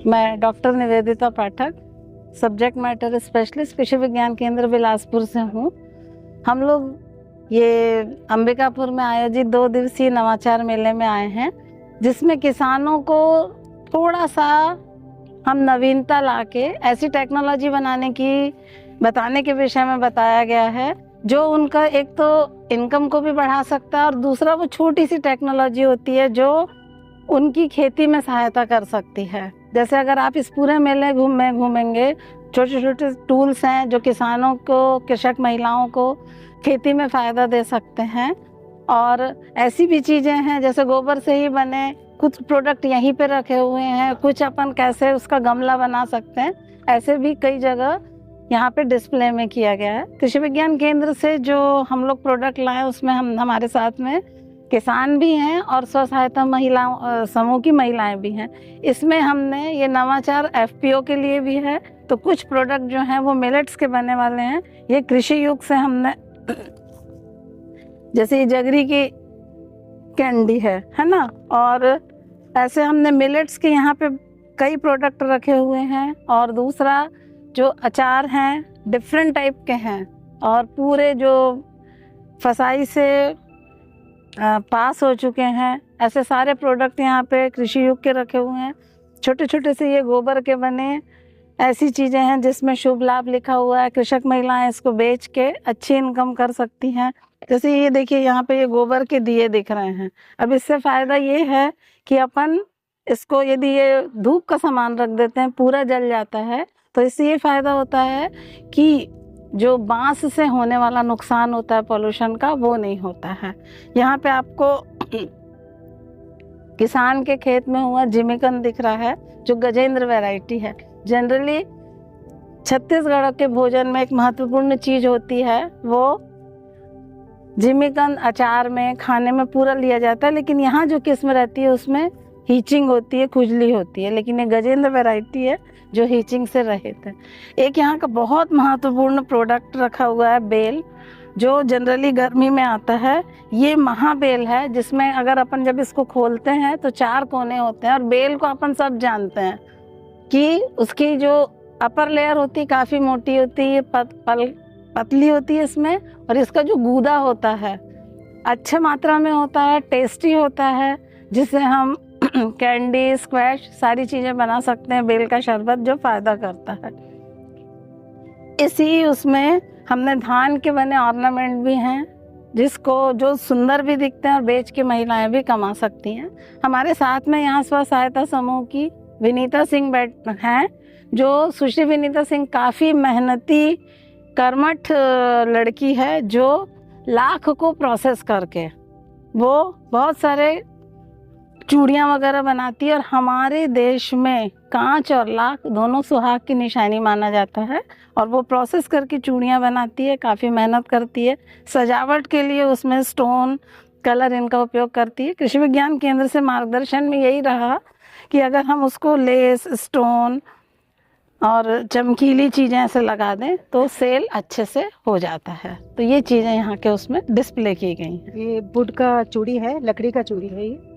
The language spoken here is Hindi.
मैं डॉक्टर निवेदिता पाठक, सब्जेक्ट मैटर स्पेशलिस्ट, कृषि विज्ञान केंद्र बिलासपुर से हूँ। हम लोग ये अंबिकापुर में आयोजित 2 दिवसीय नवाचार मेले में आए हैं, जिसमें किसानों को थोड़ा सा हम नवीनता लाके ऐसी टेक्नोलॉजी बताने के विषय में बताया गया है जो उनका एक तो इनकम को भी बढ़ा सकता है और दूसरा वो छोटी सी टेक्नोलॉजी होती है जो उनकी खेती में सहायता कर सकती है। जैसे अगर आप इस पूरे मेले घूमेंगे, छोटे छोटे टूल्स हैं जो किसानों को, कृषक महिलाओं को खेती में फ़ायदा दे सकते हैं। और ऐसी भी चीज़ें हैं जैसे गोबर से ही बने कुछ प्रोडक्ट यहीं पे रखे हुए हैं, कुछ अपन कैसे उसका गमला बना सकते हैं, ऐसे भी कई जगह यहाँ पे डिस्प्ले में किया गया है। कृषि विज्ञान केंद्र से जो हम लोग प्रोडक्ट लाए उसमें हमारे साथ में किसान भी हैं और स्व सहायता महिलाओं समूह की महिलाएं भी हैं। इसमें हमने ये नवाचार एफपीओ के लिए भी है, तो कुछ प्रोडक्ट जो हैं वो मिलेट्स के बनने वाले हैं। ये कृषि युग से हमने जैसे ये जगरी की कैंडी है ना, और ऐसे हमने मिलेट्स के यहाँ पे कई प्रोडक्ट रखे हुए हैं। और दूसरा जो अचार हैं डिफरेंट टाइप के हैं और पूरे जो फसाई से पास हो चुके हैं, ऐसे सारे प्रोडक्ट यहाँ पे कृषि युग के रखे हुए हैं। छोटे छोटे से ये गोबर के बने ऐसी चीज़ें हैं जिसमें शुभ लाभ लिखा हुआ है। कृषक महिलाएं इसको बेच के अच्छी इनकम कर सकती हैं। जैसे ये देखिए यहाँ पे ये गोबर के दिए दिख रहे हैं। अब इससे फ़ायदा ये है कि अपन इसको यदि ये धूप का सामान रख देते हैं पूरा जल जाता है, तो इससे ये फ़ायदा होता है कि जो बांस से होने वाला नुकसान होता है पॉल्यूशन का, वो नहीं होता है। यहाँ पे आपको किसान के खेत में हुआ जिमीकंद दिख रहा है जो गजेंद्र वैरायटी है। जनरली छत्तीसगढ़ के भोजन में एक महत्वपूर्ण चीज़ होती है, वो जिमीकंद अचार में खाने में पूरा लिया जाता है, लेकिन यहाँ जो किस्म रहती है उसमें हीचिंग होती है, खुजली होती है, लेकिन ये गजेंद्र वैरायटी है जो हीचिंग से रहित है। एक यहाँ का बहुत महत्वपूर्ण प्रोडक्ट रखा हुआ है बेल, जो जनरली गर्मी में आता है। ये महाबेल है जिसमें अगर अपन जब इसको खोलते हैं तो 4 कोने होते हैं। और बेल को अपन सब जानते हैं कि उसकी जो अपर लेयर होती है काफ़ी मोटी होती है, पतली होती है इसमें, और इसका जो गूदा होता है अच्छे मात्रा में होता है, टेस्टी होता है, जिससे हम कैंडी, स्क्वैश सारी चीज़ें बना सकते हैं। बेल का शरबत जो फ़ायदा करता है। इसी उसमें हमने धान के बने ऑर्नामेंट भी हैं जो सुंदर भी दिखते हैं और बेच के महिलाएं भी कमा सकती हैं। हमारे साथ में यहाँ स्व सहायता समूह की विनीता सिंह हैं, जो सुश्री विनीता सिंह काफ़ी मेहनती कर्मठ लड़की है, जो लाख को प्रोसेस करके वो बहुत सारे चूड़ियाँ वगैरह बनाती है। और हमारे देश में कांच और लाख दोनों सुहाग की निशानी माना जाता है, और वो प्रोसेस करके चूड़ियाँ बनाती है, काफ़ी मेहनत करती है। सजावट के लिए उसमें स्टोन, कलर इनका उपयोग करती है। कृषि विज्ञान केंद्र से मार्गदर्शन में यही रहा कि अगर हम उसको लेस, स्टोन और चमकीली चीज़ें ऐसे लगा दें तो सेल अच्छे से हो जाता है। तो ये चीज़ें यहाँ के उसमें डिस्प्ले की गई हैं। ये वुड का चूड़ी है, लकड़ी का चूड़ी है ये।